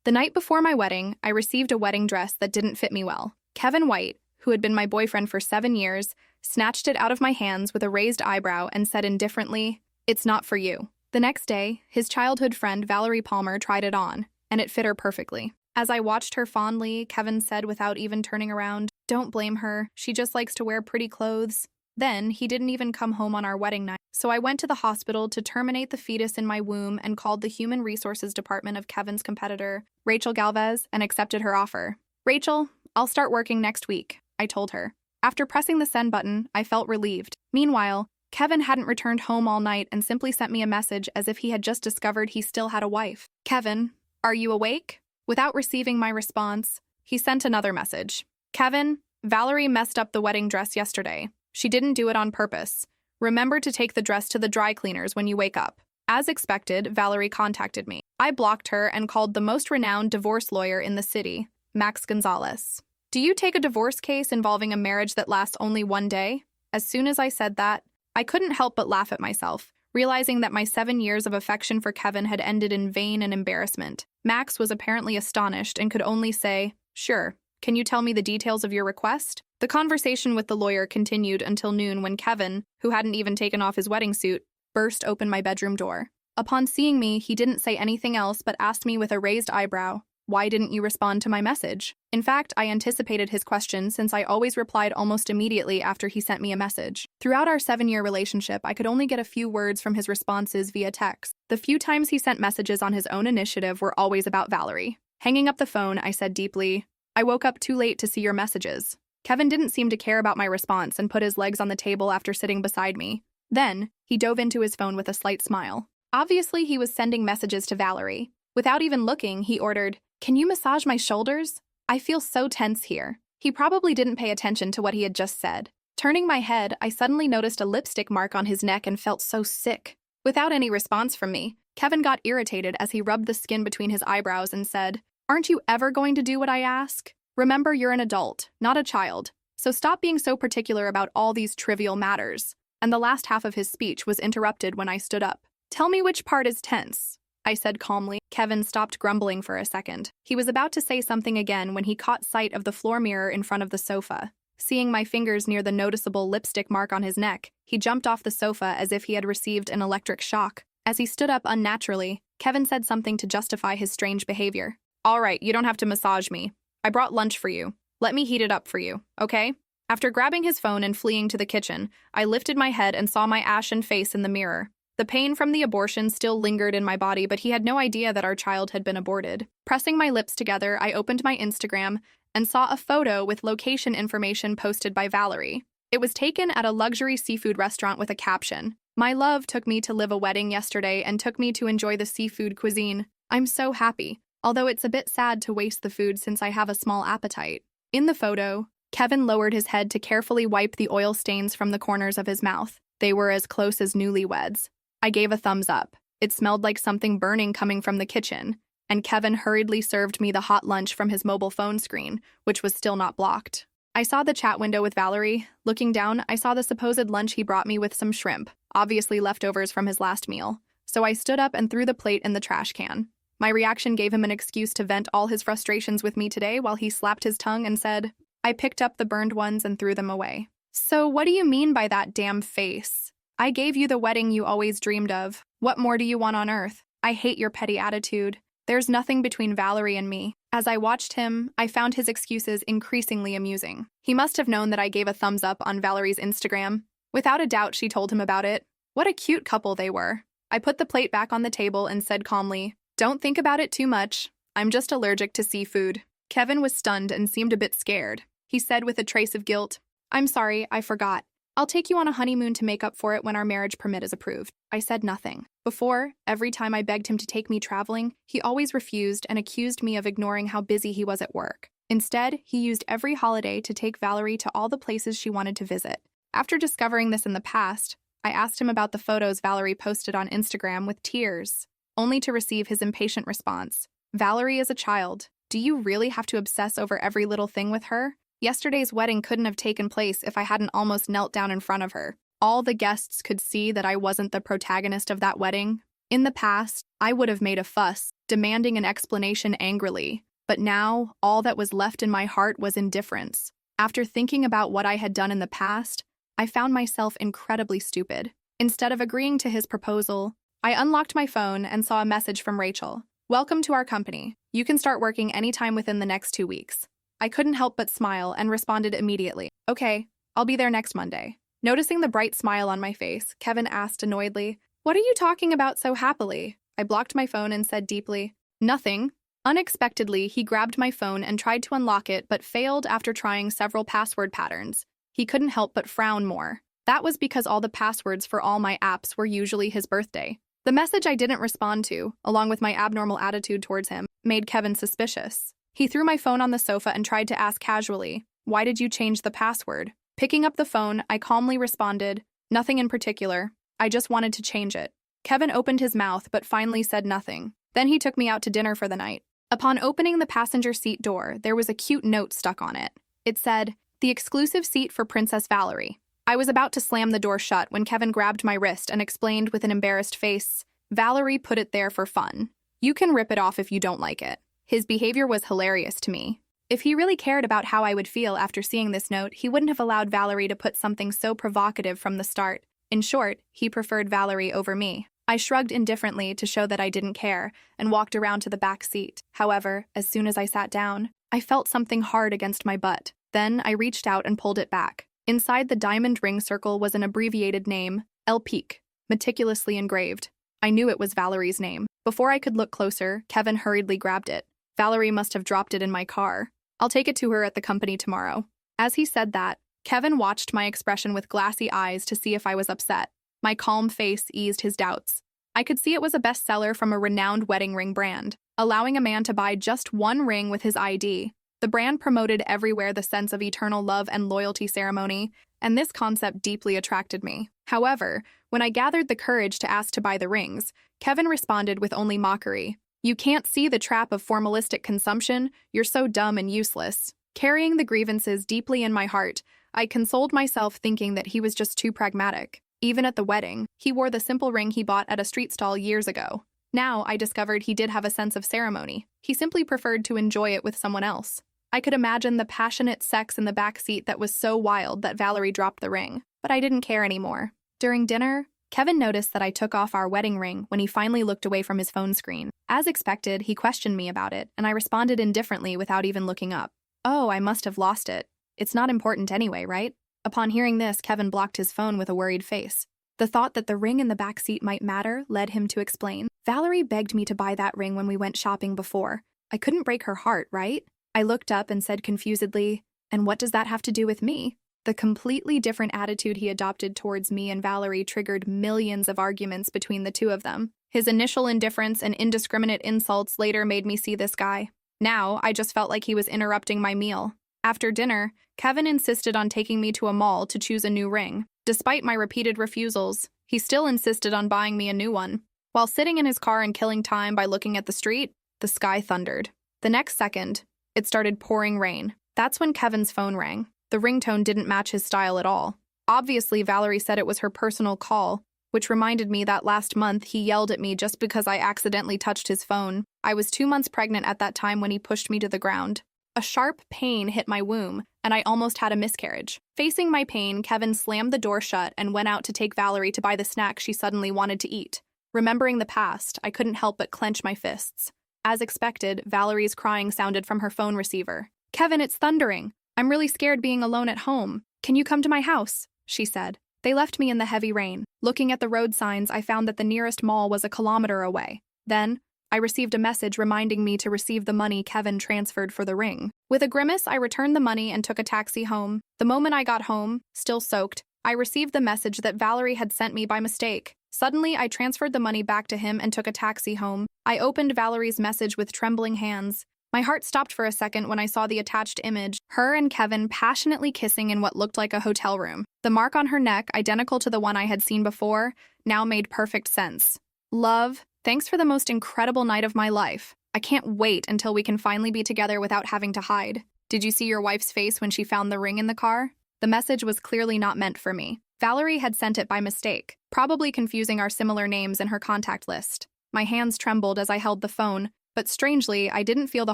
The night before my wedding, I received a wedding dress that didn't fit me well. Kevin White, who had been my boyfriend for 7 years, snatched it out of my hands with a raised eyebrow and said indifferently, "It's not for you." The next day, his childhood friend Valerie Palmer tried it on, and it fit her perfectly. As I watched her fondly, Kevin said without even turning around, "Don't blame her, she just likes to wear pretty clothes." Then, he didn't even come home on our wedding night, so I went to the hospital to terminate the fetus in my womb and called the Human Resources Department of Kevin's competitor, Rachel Galvez, and accepted her offer. "Rachel, I'll start working next week," I told her. After pressing the send button, I felt relieved. Meanwhile, Kevin hadn't returned home all night and simply sent me a message as if he had just discovered he still had a wife. "Kevin, are you awake?" Without receiving my response, he sent another message. "Kevin, Valerie messed up the wedding dress yesterday. She didn't do it on purpose. Remember to take the dress to the dry cleaners when you wake up." As expected, Valerie contacted me. I blocked her and called the most renowned divorce lawyer in the city, Max Gonzalez. "Do you take a divorce case involving a marriage that lasts only one day?" As soon as I said that, I couldn't help but laugh at myself, realizing that my 7 years of affection for Kevin had ended in vain and embarrassment. Max was apparently astonished and could only say, "Sure. Can you tell me the details of your request?" The conversation with the lawyer continued until noon when Kevin, who hadn't even taken off his wedding suit, burst open my bedroom door. Upon seeing me, he didn't say anything else but asked me with a raised eyebrow, "Why didn't you respond to my message?" In fact, I anticipated his question since I always replied almost immediately after he sent me a message. Throughout our 7-year relationship, I could only get a few words from his responses via text. The few times he sent messages on his own initiative were always about Valerie. Hanging up the phone, I said deeply, "I woke up too late to see your messages." Kevin didn't seem to care about my response and put his legs on the table after sitting beside me. Then, he dove into his phone with a slight smile. Obviously, he was sending messages to Valerie. Without even looking, he ordered, "Can you massage my shoulders? I feel so tense here." He probably didn't pay attention to what he had just said. Turning my head, I suddenly noticed a lipstick mark on his neck and felt so sick. Without any response from me, Kevin got irritated as he rubbed the skin between his eyebrows and said, "Aren't you ever going to do what I ask? Remember, you're an adult, not a child, so stop being so particular about all these trivial matters." And the last half of his speech was interrupted when I stood up. "Tell me which part is tense," I said calmly. Kevin stopped grumbling for a second. He was about to say something again when he caught sight of the floor mirror in front of the sofa. Seeing my fingers near the noticeable lipstick mark on his neck, he jumped off the sofa as if he had received an electric shock. As he stood up unnaturally, Kevin said something to justify his strange behavior. "All right, you don't have to massage me. I brought lunch for you. Let me heat it up for you, okay?" After grabbing his phone and fleeing to the kitchen, I lifted my head and saw my ashen face in the mirror. The pain from the abortion still lingered in my body, but he had no idea that our child had been aborted. Pressing my lips together, I opened my Instagram and saw a photo with location information posted by Valerie. It was taken at a luxury seafood restaurant with a caption, "My love took me to live a wedding yesterday and took me to enjoy the seafood cuisine. I'm so happy, although it's a bit sad to waste the food since I have a small appetite." In the photo, Kevin lowered his head to carefully wipe the oil stains from the corners of his mouth. They were as close as newlyweds. I gave a thumbs up. It smelled like something burning coming from the kitchen, and Kevin hurriedly served me the hot lunch from his mobile phone screen, which was still not blocked. I saw the chat window with Valerie. Looking down, I saw the supposed lunch he brought me with some shrimp, obviously leftovers from his last meal. So I stood up and threw the plate in the trash can. My reaction gave him an excuse to vent all his frustrations with me today while he slapped his tongue and said, "I picked up the burned ones and threw them away." "So what do you mean by that damn face? I gave you the wedding you always dreamed of. What more do you want on earth? I hate your petty attitude. There's nothing between Valerie and me." As I watched him, I found his excuses increasingly amusing. He must have known that I gave a thumbs up on Valerie's Instagram. Without a doubt, she told him about it. What a cute couple they were. I put the plate back on the table and said calmly, "Don't think about it too much. I'm just allergic to seafood." Kevin was stunned and seemed a bit scared. He said with a trace of guilt, "I'm sorry, I forgot. I'll take you on a honeymoon to make up for it when our marriage permit is approved." I said nothing. Before, every time I begged him to take me traveling, he always refused and accused me of ignoring how busy he was at work. Instead, he used every holiday to take Valerie to all the places she wanted to visit. After discovering this in the past, I asked him about the photos Valerie posted on Instagram with tears, only to receive his impatient response. "Valerie is a child. Do you really have to obsess over every little thing with her? Yesterday's wedding couldn't have taken place if I hadn't almost knelt down in front of her. All the guests could see that I wasn't the protagonist of that wedding. In the past, I would have made a fuss, demanding an explanation angrily. But now, all that was left in my heart was indifference. After thinking about what I had done in the past, I found myself incredibly stupid. Instead of agreeing to his proposal, I unlocked my phone and saw a message from Rachel. "Welcome to our company. You can start working anytime within the next 2 weeks." I couldn't help but smile and responded immediately. "Okay, I'll be there next Monday." Noticing the bright smile on my face, Kevin asked annoyedly, "What are you talking about so happily?" I blocked my phone and said deeply, "Nothing." Unexpectedly, he grabbed my phone and tried to unlock it but failed after trying several password patterns. He couldn't help but frown more. That was because all the passwords for all my apps were usually his birthday. The message I didn't respond to, along with my abnormal attitude towards him, made Kevin suspicious. He threw my phone on the sofa and tried to ask casually, "Why did you change the password?" Picking up the phone, I calmly responded, "Nothing in particular. I just wanted to change it." Kevin opened his mouth but finally said nothing. Then he took me out to dinner for the night. Upon opening the passenger seat door, there was a cute note stuck on it. It said, "The exclusive seat for Princess Valerie." I was about to slam the door shut when Kevin grabbed my wrist and explained with an embarrassed face, "Valerie put it there for fun. You can rip it off if you don't like it." His behavior was hilarious to me. If he really cared about how I would feel after seeing this note, he wouldn't have allowed Valerie to put something so provocative from the start. In short, he preferred Valerie over me. I shrugged indifferently to show that I didn't care and walked around to the back seat. However, as soon as I sat down, I felt something hard against my butt. Then I reached out and pulled it back. Inside the diamond ring circle was an abbreviated name, El Peak, meticulously engraved. I knew it was Valerie's name. Before I could look closer, Kevin hurriedly grabbed it. "Valerie must have dropped it in my car. I'll take it to her at the company tomorrow." As he said that, Kevin watched my expression with glassy eyes to see if I was upset. My calm face eased his doubts. I could see it was a bestseller from a renowned wedding ring brand, allowing a man to buy just one ring with his ID. The brand promoted everywhere the sense of eternal love and loyalty ceremony, and this concept deeply attracted me. However, when I gathered the courage to ask to buy the rings, Kevin responded with only mockery. "You can't see the trap of formalistic consumption? You're so dumb and useless." Carrying the grievances deeply in my heart, I consoled myself thinking that he was just too pragmatic. Even at the wedding, he wore the simple ring he bought at a street stall years ago. Now I discovered he did have a sense of ceremony. He simply preferred to enjoy it with someone else. I could imagine the passionate sex in the back seat that was so wild that Valerie dropped the ring, but I didn't care anymore. During dinner, Kevin noticed that I took off our wedding ring when he finally looked away from his phone screen. As expected, he questioned me about it, and I responded indifferently without even looking up. "Oh, I must have lost it. It's not important anyway, right?" Upon hearing this, Kevin blocked his phone with a worried face. The thought that the ring in the back seat might matter led him to explain. "Valerie begged me to buy that ring when we went shopping before. I couldn't break her heart, right?" I looked up and said confusedly, "And what does that have to do with me?" The completely different attitude he adopted towards me and Valerie triggered millions of arguments between the two of them. His initial indifference and indiscriminate insults later made me see this guy. Now, I just felt like he was interrupting my meal. After dinner, Kevin insisted on taking me to a mall to choose a new ring. Despite my repeated refusals, he still insisted on buying me a new one. While sitting in his car and killing time by looking at the street, the sky thundered. The next second, it started pouring rain. That's when Kevin's phone rang. The ringtone didn't match his style at all. Obviously, Valerie said it was her personal call, which reminded me that last month he yelled at me just because I accidentally touched his phone. I was 2 months pregnant at that time when he pushed me to the ground. A sharp pain hit my womb, and I almost had a miscarriage. Facing my pain, Kevin slammed the door shut and went out to take Valerie to buy the snack she suddenly wanted to eat. Remembering the past, I couldn't help but clench my fists. As expected, Valerie's crying sounded from her phone receiver. "Kevin, it's thundering. I'm really scared being alone at home. Can you come to my house?" she said. They left me in the heavy rain. Looking at the road signs, I found that the nearest mall was a kilometer away. Then, I received a message reminding me to receive the money Kevin transferred for the ring. With a grimace, I returned the money and took a taxi home. The moment I got home, still soaked, I received the message that Valerie had sent me by mistake. Suddenly, I transferred the money back to him and took a taxi home. I opened Valerie's message with trembling hands. My heart stopped for a second when I saw the attached image, her and Kevin passionately kissing in what looked like a hotel room. The mark on her neck, identical to the one I had seen before, now made perfect sense. "Love, thanks for the most incredible night of my life. I can't wait until we can finally be together without having to hide. Did you see your wife's face when she found the ring in the car?" The message was clearly not meant for me. Valerie had sent it by mistake, probably confusing our similar names in her contact list. My hands trembled as I held the phone, But strangely, I didn't feel the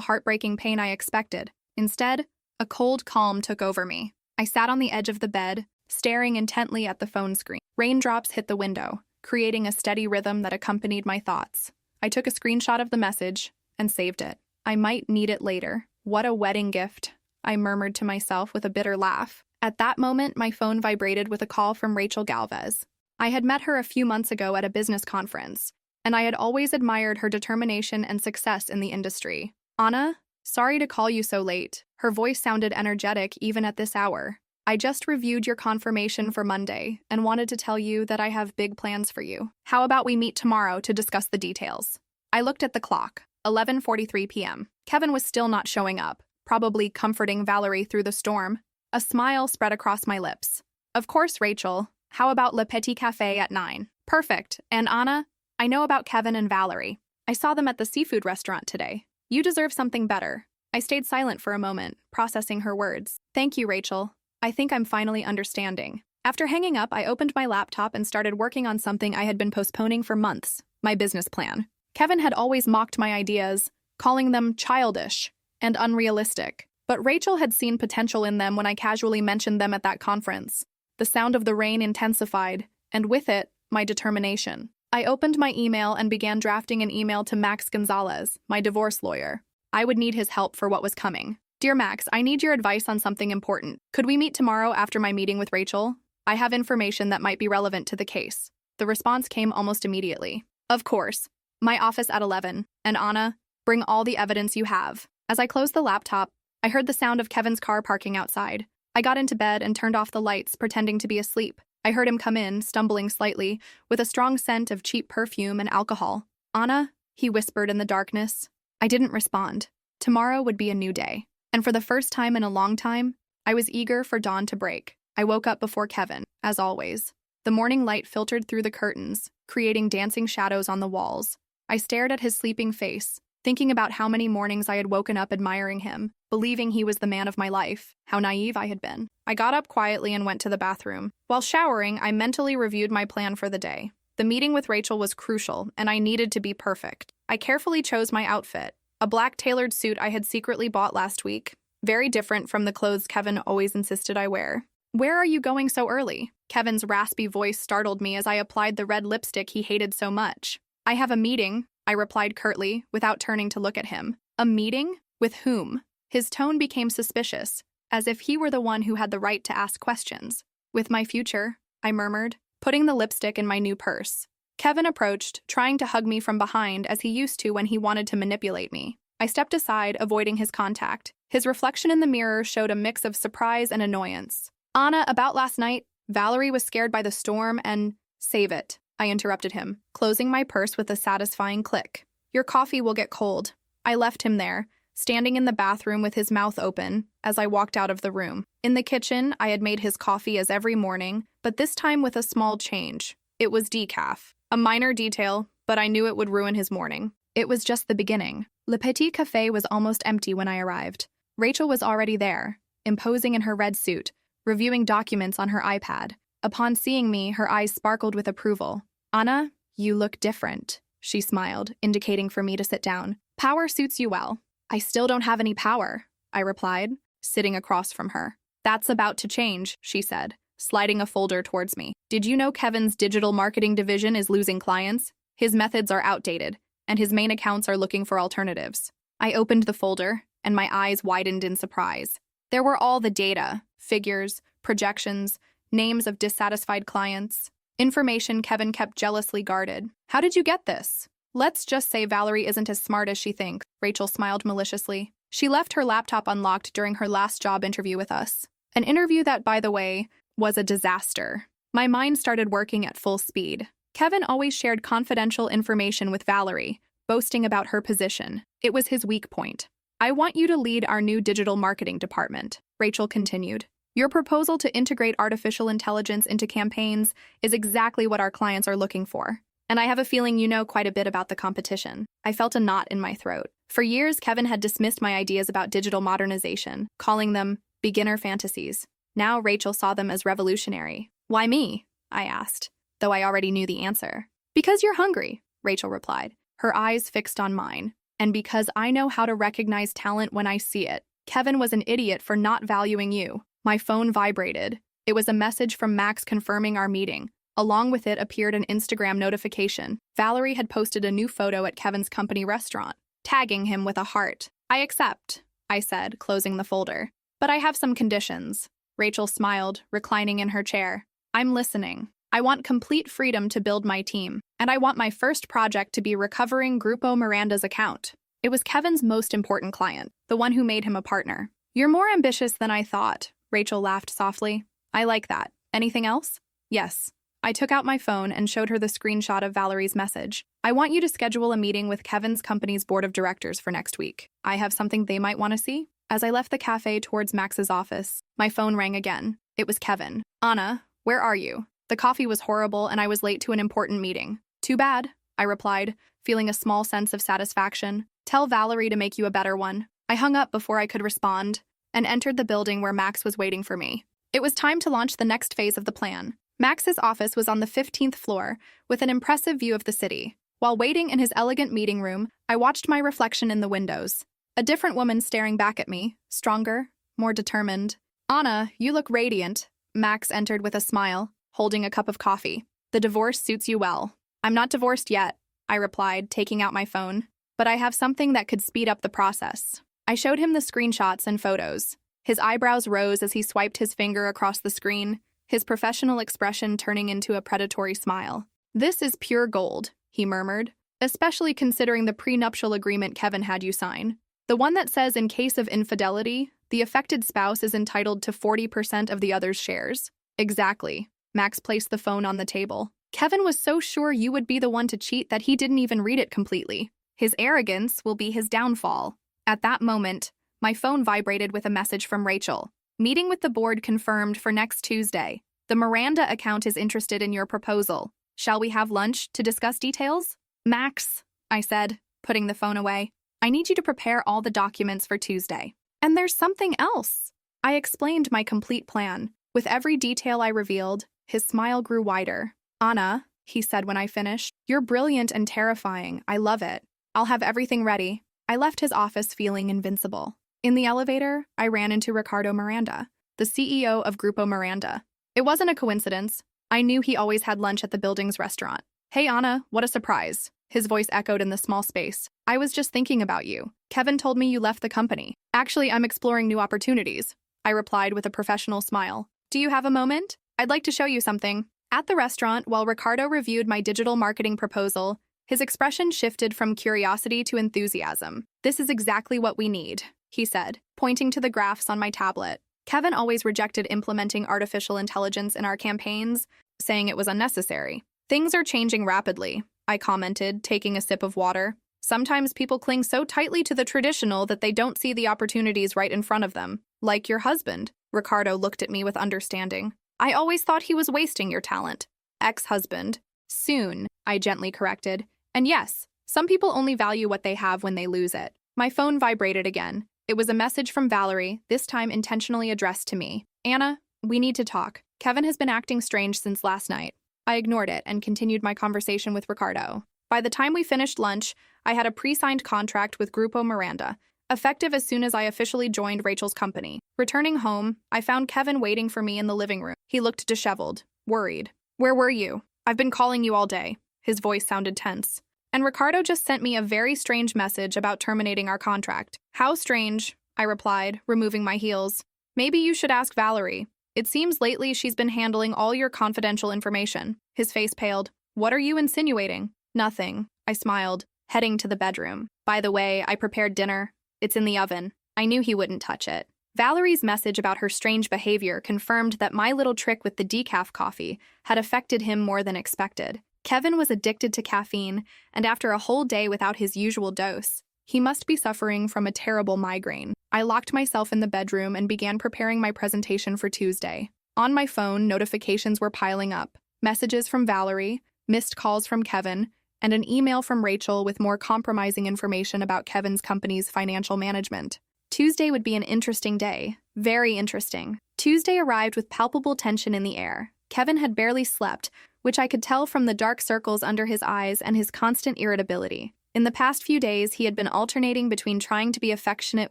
heartbreaking pain I expected. Instead, a cold calm took over me. I sat on the edge of the bed, staring intently at the phone screen. Raindrops hit the window, creating a steady rhythm that accompanied my thoughts. I took a screenshot of the message and saved it. I might need it later. What a wedding gift, I murmured to myself with a bitter laugh. At that moment, my phone vibrated with a call from Rachel Galvez. I had met her a few months ago at a business conference, and I had always admired her determination and success in the industry. Anna, sorry to call you so late. Her voice sounded energetic even at this hour. I just reviewed your confirmation for Monday and wanted to tell you that I have big plans for you. How about we meet tomorrow to discuss the details? I looked at the clock, 11:43 p.m. Kevin was still not showing up, probably comforting Valerie through the storm. A smile spread across my lips. Of course, Rachel. How about Le Petit Café at 9? Perfect. And Anna, I know about Kevin and Valerie. I saw them at the seafood restaurant today. You deserve something better. I stayed silent for a moment, processing her words. Thank you, Rachel. I think I'm finally understanding. After hanging up, I opened my laptop and started working on something I had been postponing for months, my business plan. Kevin had always mocked my ideas, calling them childish and unrealistic. But Rachel had seen potential in them when I casually mentioned them at that conference. The sound of the rain intensified, and with it, my determination. I opened my email and began drafting an email to Max Gonzalez, my divorce lawyer. I would need his help for what was coming. Dear Max, I need your advice on something important. Could we meet tomorrow after my meeting with Rachel? I have information that might be relevant to the case. The response came almost immediately. Of course. My office at 11. And Anna, bring all the evidence you have. As I closed the laptop, I heard the sound of Kevin's car parking outside. I got into bed and turned off the lights, pretending to be asleep. I heard him come in, stumbling slightly, with a strong scent of cheap perfume and alcohol. Anna, he whispered in the darkness. I didn't respond. Tomorrow would be a new day. And for the first time in a long time, I was eager for dawn to break. I woke up before Kevin, as always. The morning light filtered through the curtains, creating dancing shadows on the walls. I stared at his sleeping face, thinking about how many mornings I had woken up admiring him, believing he was the man of my life, how naive I had been. I got up quietly and went to the bathroom. While showering, I mentally reviewed my plan for the day. The meeting with Rachel was crucial, and I needed to be perfect. I carefully chose my outfit, a black tailored suit I had secretly bought last week, very different from the clothes Kevin always insisted I wear. Where are you going so early? Kevin's raspy voice startled me as I applied the red lipstick he hated so much. I have a meeting, I replied curtly, without turning to look at him. A meeting? With whom? His tone became suspicious, as if he were the one who had the right to ask questions. With my future, I murmured, putting the lipstick in my new purse. Kevin approached, trying to hug me from behind as he used to when he wanted to manipulate me. I stepped aside, avoiding his contact. His reflection in the mirror showed a mix of surprise and annoyance. Anna, about last night, Valerie was scared by the storm and— Save it, I interrupted him, closing my purse with a satisfying click. Your coffee will get cold. I left him there, standing in the bathroom with his mouth open, as I walked out of the room. In the kitchen, I had made his coffee as every morning, but this time with a small change. It was decaf. A minor detail, but I knew it would ruin his morning. It was just the beginning. Le Petit Café was almost empty when I arrived. Rachel was already there, imposing in her red suit, reviewing documents on her iPad. Upon seeing me, her eyes sparkled with approval. Anna, you look different, she smiled, indicating for me to sit down. Power suits you well. I still don't have any power, I replied, sitting across from her. That's about to change, she said, sliding a folder towards me. Did you know Kevin's digital marketing division is losing clients? His methods are outdated, and his main accounts are looking for alternatives. I opened the folder, and my eyes widened in surprise. There were all the data, figures, projections, names of dissatisfied clients, information Kevin kept jealously guarded. How did you get this? Let's just say Valerie isn't as smart as she thinks, Rachel smiled maliciously. She left her laptop unlocked during her last job interview with us. An interview that, by the way, was a disaster. My mind started working at full speed. Kevin always shared confidential information with Valerie, boasting about her position. It was his weak point. I want you to lead our new digital marketing department, Rachel continued. Your proposal to integrate artificial intelligence into campaigns is exactly what our clients are looking for. And I have a feeling you know quite a bit about the competition. I felt a knot in my throat. For years, Kevin had dismissed my ideas about digital modernization, calling them beginner fantasies. Now Rachel saw them as revolutionary. Why me? I asked, though I already knew the answer. Because you're hungry, Rachel replied, her eyes fixed on mine. And because I know how to recognize talent when I see it. Kevin was an idiot for not valuing you. My phone vibrated. It was a message from Max confirming our meeting. Along with it appeared an Instagram notification. Valerie had posted a new photo at Kevin's company restaurant, tagging him with a heart. I accept, I said, closing the folder. But I have some conditions. Rachel smiled, reclining in her chair. I'm listening. I want complete freedom to build my team, and I want my first project to be recovering Grupo Miranda's account. It was Kevin's most important client, the one who made him a partner. You're more ambitious than I thought, Rachel laughed softly. I like that. Anything else? Yes. I took out my phone and showed her the screenshot of Valerie's message. I want you to schedule a meeting with Kevin's company's board of directors for next week. I have something they might want to see. As I left the cafe towards Max's office, my phone rang again. It was Kevin. Anna, where are you? The coffee was horrible and I was late to an important meeting. Too bad, I replied, feeling a small sense of satisfaction. Tell Valerie to make you a better one. I hung up before I could respond and entered the building where Max was waiting for me. It was time to launch the next phase of the plan. Max's office was on the 15th floor, with an impressive view of the city. While waiting in his elegant meeting room, I watched my reflection in the windows. A different woman staring back at me, stronger, more determined. Anna, you look radiant. Max entered with a smile, holding a cup of coffee. The divorce suits you well. I'm not divorced yet, I replied, taking out my phone. But I have something that could speed up the process. I showed him the screenshots and photos. His eyebrows rose as he swiped his finger across the screen, his professional expression turning into a predatory smile. This is pure gold, he murmured, especially considering the prenuptial agreement Kevin had you sign. The one that says in case of infidelity, the affected spouse is entitled to 40% of the other's shares. Exactly. Max placed the phone on the table. Kevin was so sure you would be the one to cheat that he didn't even read it completely. His arrogance will be his downfall. At that moment, my phone vibrated with a message from Rachel. Meeting with the board confirmed for next Tuesday. The Miranda account is interested in your proposal. Shall we have lunch to discuss details? Max, I said, putting the phone away. I need you to prepare all the documents for Tuesday. And there's something else. I explained my complete plan. With every detail I revealed, his smile grew wider. Anna, he said when I finished, you're brilliant and terrifying. I love it. I'll have everything ready. I left his office feeling invincible. In the elevator, I ran into Ricardo Miranda, the CEO of Grupo Miranda. It wasn't a coincidence. I knew he always had lunch at the building's restaurant. Hey Anna, what a surprise. His voice echoed in the small space. I was just thinking about you. Kevin told me you left the company. Actually, I'm exploring new opportunities, I replied with a professional smile. Do you have a moment? I'd like to show you something. At the restaurant, while Ricardo reviewed my digital marketing proposal, his expression shifted from curiosity to enthusiasm. This is exactly what we need, he said, pointing to the graphs on my tablet. Kevin always rejected implementing artificial intelligence in our campaigns, saying it was unnecessary. Things are changing rapidly, I commented, taking a sip of water. Sometimes people cling so tightly to the traditional that they don't see the opportunities right in front of them. Like your husband. Ricardo looked at me with understanding. I always thought he was wasting your talent. Ex-husband. Soon, I gently corrected. And yes, some people only value what they have when they lose it. My phone vibrated again. It was a message from Valerie, this time intentionally addressed to me. Anna, we need to talk. Kevin has been acting strange since last night. I ignored it and continued my conversation with Ricardo. By the time we finished lunch, I had a pre-signed contract with Grupo Miranda, effective as soon as I officially joined Rachel's company. Returning home, I found Kevin waiting for me in the living room. He looked disheveled, worried. Where were you? I've been calling you all day. His voice sounded tense. And Ricardo just sent me a very strange message about terminating our contract. How strange, I replied, removing my heels. Maybe you should ask Valerie. It seems lately she's been handling all your confidential information. His face paled. What are you insinuating? Nothing, I smiled, heading to the bedroom. By the way, I prepared dinner. It's in the oven. I knew he wouldn't touch it. Valerie's message about her strange behavior confirmed that my little trick with the decaf coffee had affected him more than expected. Kevin was addicted to caffeine, and after a whole day without his usual dose, he must be suffering from a terrible migraine. I locked myself in the bedroom and began preparing my presentation for Tuesday. On my phone, notifications were piling up. Messages from Valerie, missed calls from Kevin, and an email from Rachel with more compromising information about Kevin's company's financial management. Tuesday would be an interesting day. Very interesting. Tuesday arrived with palpable tension in the air. Kevin had barely slept, which I could tell from the dark circles under his eyes and his constant irritability. In the past few days, he had been alternating between trying to be affectionate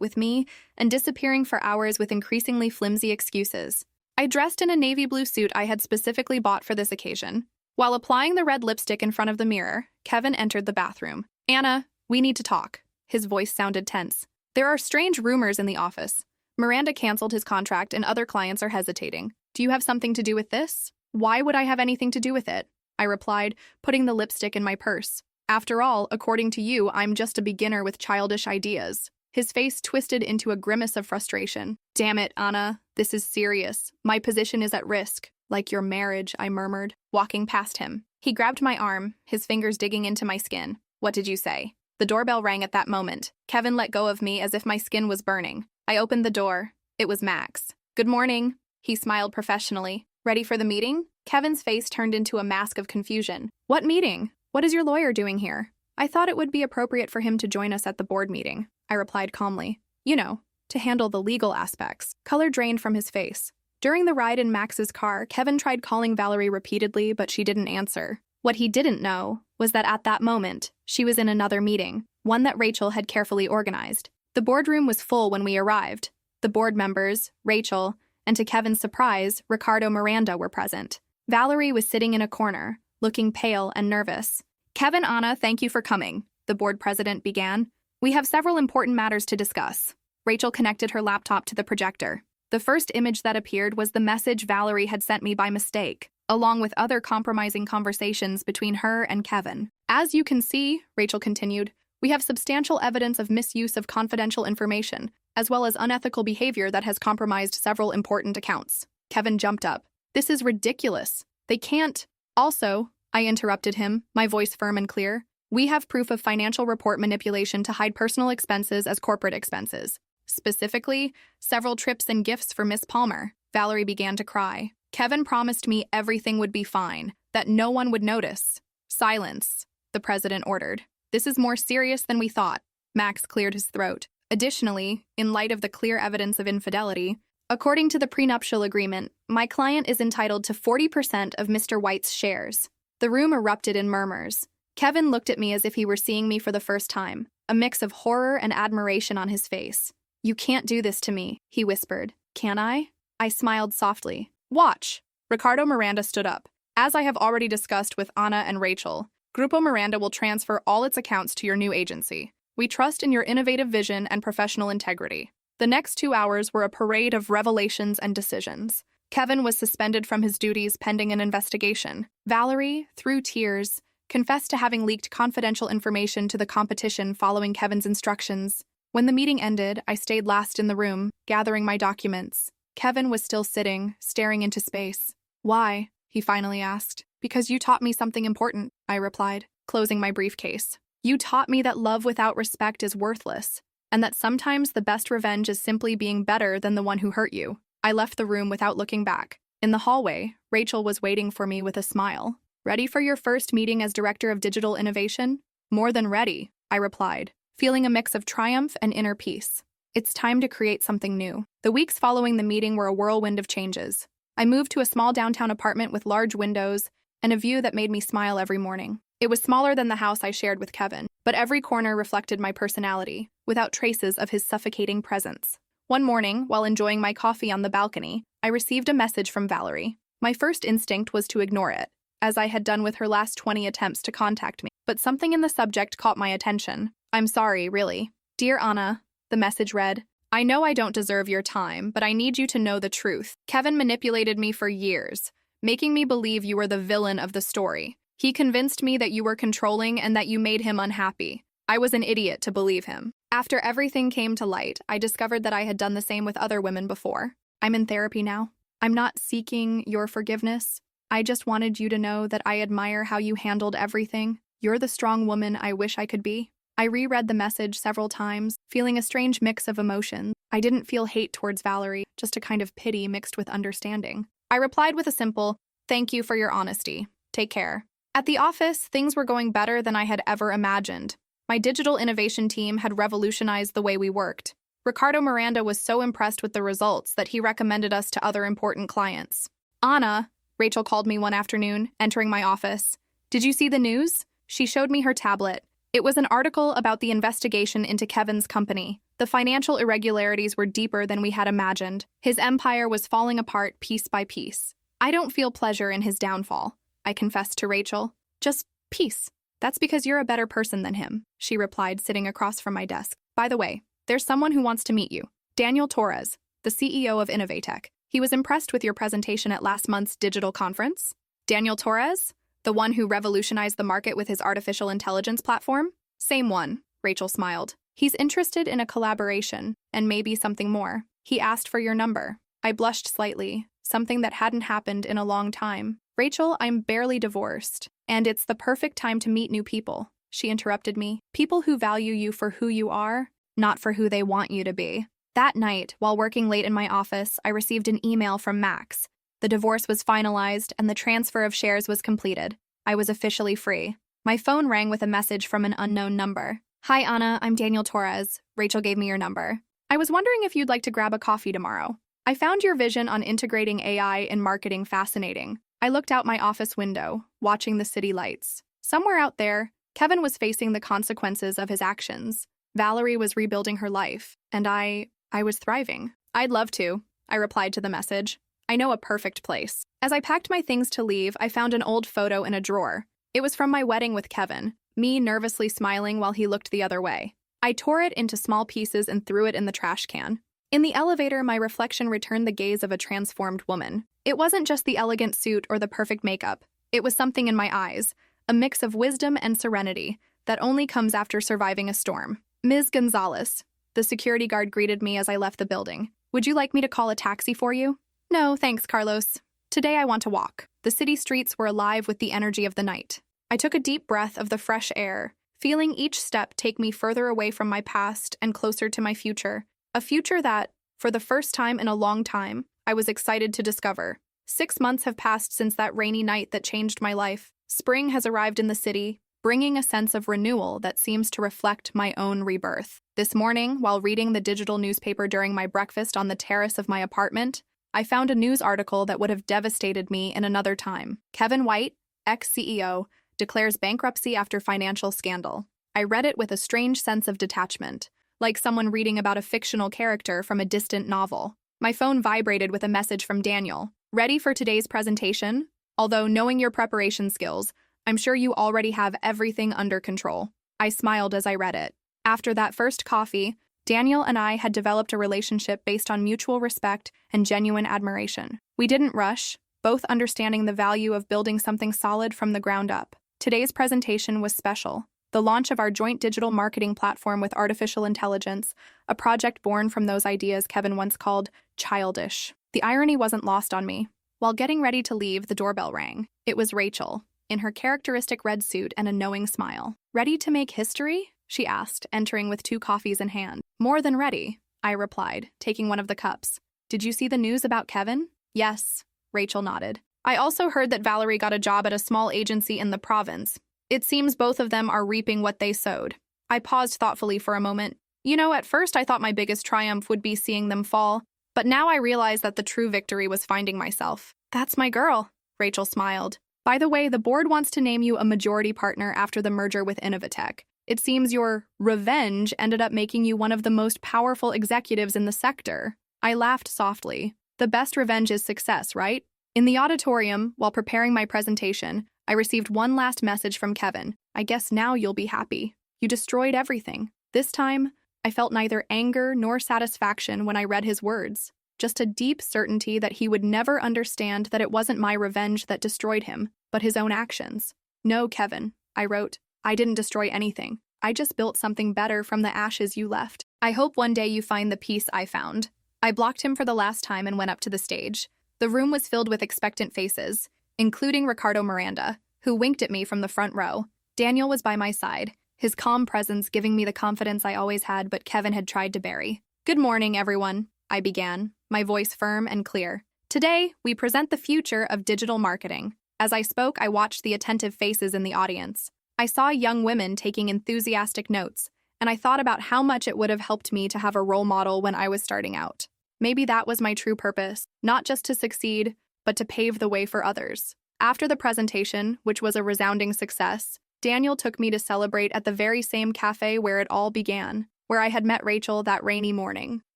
with me and disappearing for hours with increasingly flimsy excuses. I dressed in a navy blue suit I had specifically bought for this occasion. While applying the red lipstick in front of the mirror, Kevin entered the bathroom. "Anna, we need to talk." His voice sounded tense. "There are strange rumors in the office. Miranda canceled his contract and other clients are hesitating. Do you have something to do with this?" "Why would I have anything to do with it?" I replied, putting the lipstick in my purse. "After all, according to you, I'm just a beginner with childish ideas." His face twisted into a grimace of frustration. "Damn it, Anna. This is serious. My position is at risk. Like your marriage," I murmured, walking past him. He grabbed my arm, his fingers digging into my skin. "What did you say?" The doorbell rang at that moment. Kevin let go of me as if my skin was burning. I opened the door. It was Max. "Good morning." He smiled professionally. "Ready for the meeting?" Kevin's face turned into a mask of confusion. "What meeting? What is your lawyer doing here?" "I thought it would be appropriate for him to join us at the board meeting," I replied calmly. "You know, to handle the legal aspects." Color drained from his face. During the ride in Max's car, Kevin tried calling Valerie repeatedly, but she didn't answer. What he didn't know was that at that moment, she was in another meeting, one that Rachel had carefully organized. The boardroom was full when we arrived. The board members, Rachel, and to Kevin's surprise, Ricardo Miranda were present. Valerie was sitting in a corner, looking pale and nervous. "Kevin, Anna, thank you for coming," the board president began. "We have several important matters to discuss." Rachel connected her laptop to the projector. The first image that appeared was the message Valerie had sent me by mistake, along with other compromising conversations between her and Kevin. "As you can see," Rachel continued, "we have substantial evidence of misuse of confidential information, as well as unethical behavior that has compromised several important accounts." Kevin jumped up. "This is ridiculous. They can't." "Also," I interrupted him, my voice firm and clear, "we have proof of financial report manipulation to hide personal expenses as corporate expenses. Specifically, several trips and gifts for Miss Palmer." Valerie began to cry. "Kevin promised me everything would be fine, that no one would notice." "Silence," the president ordered. "This is more serious than we thought." Max cleared his throat. "Additionally, in light of the clear evidence of infidelity, according to the prenuptial agreement, my client is entitled to 40% of Mr. White's shares." The room erupted in murmurs. Kevin looked at me as if he were seeing me for the first time, a mix of horror and admiration on his face. "You can't do this to me," he whispered. "Can I?" I smiled softly. "Watch." Ricardo Miranda stood up. "As I have already discussed with Anna and Rachel, Grupo Miranda will transfer all its accounts to your new agency. We trust in your innovative vision and professional integrity." The next 2 hours were a parade of revelations and decisions. Kevin was suspended from his duties pending an investigation. Valerie, through tears, confessed to having leaked confidential information to the competition following Kevin's instructions. When the meeting ended, I stayed last in the room, gathering my documents. Kevin was still sitting, staring into space. "Why?" he finally asked. "Because you taught me something important," I replied, closing my briefcase. "You taught me that love without respect is worthless, and that sometimes the best revenge is simply being better than the one who hurt you." I left the room without looking back. In the hallway, Rachel was waiting for me with a smile. "Ready for your first meeting as Director of Digital Innovation?" "More than ready," I replied, feeling a mix of triumph and inner peace. It's time to create something new. The weeks following the meeting were a whirlwind of changes. I moved to a small downtown apartment with large windows and a view that made me smile every morning. It was smaller than the house I shared with Kevin, but every corner reflected my personality, without traces of his suffocating presence. One morning, while enjoying my coffee on the balcony, I received a message from Valerie. My first instinct was to ignore it, as I had done with her last 20 attempts to contact me, but something in the subject caught my attention. "I'm sorry, really. Dear Anna," the message read, "I know I don't deserve your time, but I need you to know the truth. Kevin manipulated me for years, making me believe you were the villain of the story. He convinced me that you were controlling and that you made him unhappy. I was an idiot to believe him. After everything came to light, I discovered that I had done the same with other women before. I'm in therapy now. I'm not seeking your forgiveness. I just wanted you to know that I admire how you handled everything. You're the strong woman I wish I could be." I reread the message several times, feeling a strange mix of emotions. I didn't feel hate towards Valerie, just a kind of pity mixed with understanding. I replied with a simple, "Thank you for your honesty. Take care." At the office, things were going better than I had ever imagined. My digital innovation team had revolutionized the way we worked. Ricardo Miranda was so impressed with the results that he recommended us to other important clients. "Anna," Rachel called me one afternoon, entering my office. "Did you see the news?" She showed me her tablet. It was an article about the investigation into Kevin's company. The financial irregularities were deeper than we had imagined. His empire was falling apart piece by piece. I don't feel pleasure in his downfall, I confessed to Rachel. Just peace. That's because you're a better person than him, she replied, sitting across from my desk. By the way, there's someone who wants to meet you. Daniel Torres, the CEO of Innovatech. He was impressed with your presentation at last month's digital conference. Daniel Torres? The one who revolutionized the market with his artificial intelligence platform? Same one, Rachel smiled. He's interested in a collaboration, and maybe something more. He asked for your number. I blushed slightly, something that hadn't happened in a long time. Rachel, I'm barely divorced, and it's the perfect time to meet new people, she interrupted me. People who value you for who you are, not for who they want you to be. That night, while working late in my office, I received an email from Max. The divorce was finalized, and the transfer of shares was completed. I was officially free. My phone rang with a message from an unknown number. Hi, Anna, I'm Daniel Torres. Rachel gave me your number. I was wondering if you'd like to grab a coffee tomorrow. I found your vision on integrating AI in marketing fascinating. I looked out my office window, watching the city lights. Somewhere out there, Kevin was facing the consequences of his actions. Valerie was rebuilding her life, and I was thriving. I'd love to, I replied to the message. I know a perfect place. As I packed my things to leave, I found an old photo in a drawer. It was from my wedding with Kevin, me nervously smiling while he looked the other way. I tore it into small pieces and threw it in the trash can. In the elevator, my reflection returned the gaze of a transformed woman. It wasn't just the elegant suit or the perfect makeup. It was something in my eyes, a mix of wisdom and serenity that only comes after surviving a storm. Ms. Gonzalez, the security guard greeted me as I left the building. Would you like me to call a taxi for you? No, thanks, Carlos. Today I want to walk. The city streets were alive with the energy of the night. I took a deep breath of the fresh air, feeling each step take me further away from my past and closer to my future. A future that, for the first time in a long time, I was excited to discover. 6 months have passed since that rainy night that changed my life. Spring has arrived in the city, bringing a sense of renewal that seems to reflect my own rebirth. This morning, while reading the digital newspaper during my breakfast on the terrace of my apartment, I found a news article that would have devastated me in another time. Kevin White, ex-CEO, declares bankruptcy after financial scandal. I read it with a strange sense of detachment, like someone reading about a fictional character from a distant novel. My phone vibrated with a message from Daniel. Ready for today's presentation? Although knowing your preparation skills, I'm sure you already have everything under control. I smiled as I read it. After that first coffee, Daniel and I had developed a relationship based on mutual respect and genuine admiration. We didn't rush, both understanding the value of building something solid from the ground up. Today's presentation was special. The launch of our joint digital marketing platform with artificial intelligence, a project born from those ideas Kevin once called childish. The irony wasn't lost on me. While getting ready to leave, the doorbell rang. It was Rachel, in her characteristic red suit and a knowing smile. Ready to make history? She asked, entering with 2 coffees in hand. More than ready, I replied, taking one of the cups. Did you see the news about Kevin? Yes, Rachel nodded. I also heard that Valerie got a job at a small agency in the province. It seems both of them are reaping what they sowed. I paused thoughtfully for a moment. You know, at first I thought my biggest triumph would be seeing them fall, but now I realize that the true victory was finding myself. That's my girl, Rachel smiled. By the way, the board wants to name you a majority partner after the merger with Innovatech. It seems your revenge ended up making you one of the most powerful executives in the sector. I laughed softly. The best revenge is success, right? In the auditorium, while preparing my presentation, I received one last message from Kevin. I guess now you'll be happy. You destroyed everything. This time, I felt neither anger nor satisfaction when I read his words. Just a deep certainty that he would never understand that it wasn't my revenge that destroyed him, but his own actions. No, Kevin, I wrote. I didn't destroy anything. I just built something better from the ashes you left. I hope one day you find the peace I found. I blocked him for the last time and went up to the stage. The room was filled with expectant faces, including Ricardo Miranda, who winked at me from the front row. Daniel was by my side, his calm presence giving me the confidence I always had but Kevin had tried to bury. Good morning, everyone, I began, my voice firm and clear. Today, we present the future of digital marketing. As I spoke, I watched the attentive faces in the audience. I saw young women taking enthusiastic notes, and I thought about how much it would have helped me to have a role model when I was starting out. Maybe that was my true purpose, not just to succeed, but to pave the way for others. After the presentation, which was a resounding success, Daniel took me to celebrate at the very same cafe where it all began, where I had met Rachel that rainy morning.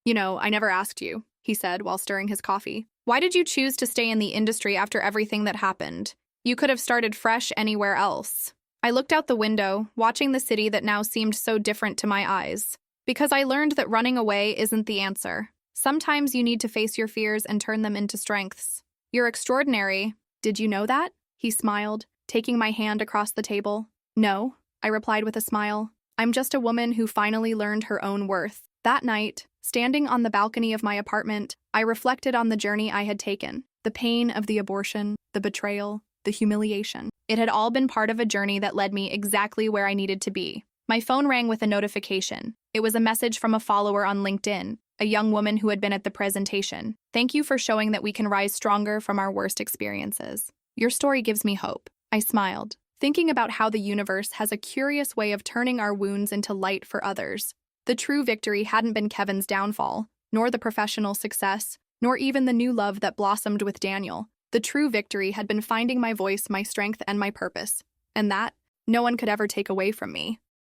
You know, I never asked you, he said while stirring his coffee. Why did you choose to stay in the industry after everything that happened? You could have started fresh anywhere else. I looked out the window, watching the city that now seemed so different to my eyes. Because I learned that running away isn't the answer. Sometimes you need to face your fears and turn them into strengths. You're extraordinary. Did you know that? He smiled, taking my hand across the table. No, I replied with a smile. I'm just a woman who finally learned her own worth. That night, standing on the balcony of my apartment, I reflected on the journey I had taken. The pain of the abortion, the betrayal, the humiliation. It had all been part of a journey that led me exactly where I needed to be. My phone rang with a notification. It was a message from a follower on LinkedIn, a young woman who had been at the presentation. Thank you for showing that we can rise stronger from our worst experiences. Your story gives me hope. I smiled, thinking about how the universe has a curious way of turning our wounds into light for others. The true victory hadn't been Kevin's downfall, nor the professional success, nor even the new love that blossomed with Daniel. The true victory had been finding my voice, my strength, and my purpose. And that, no one could ever take away from me.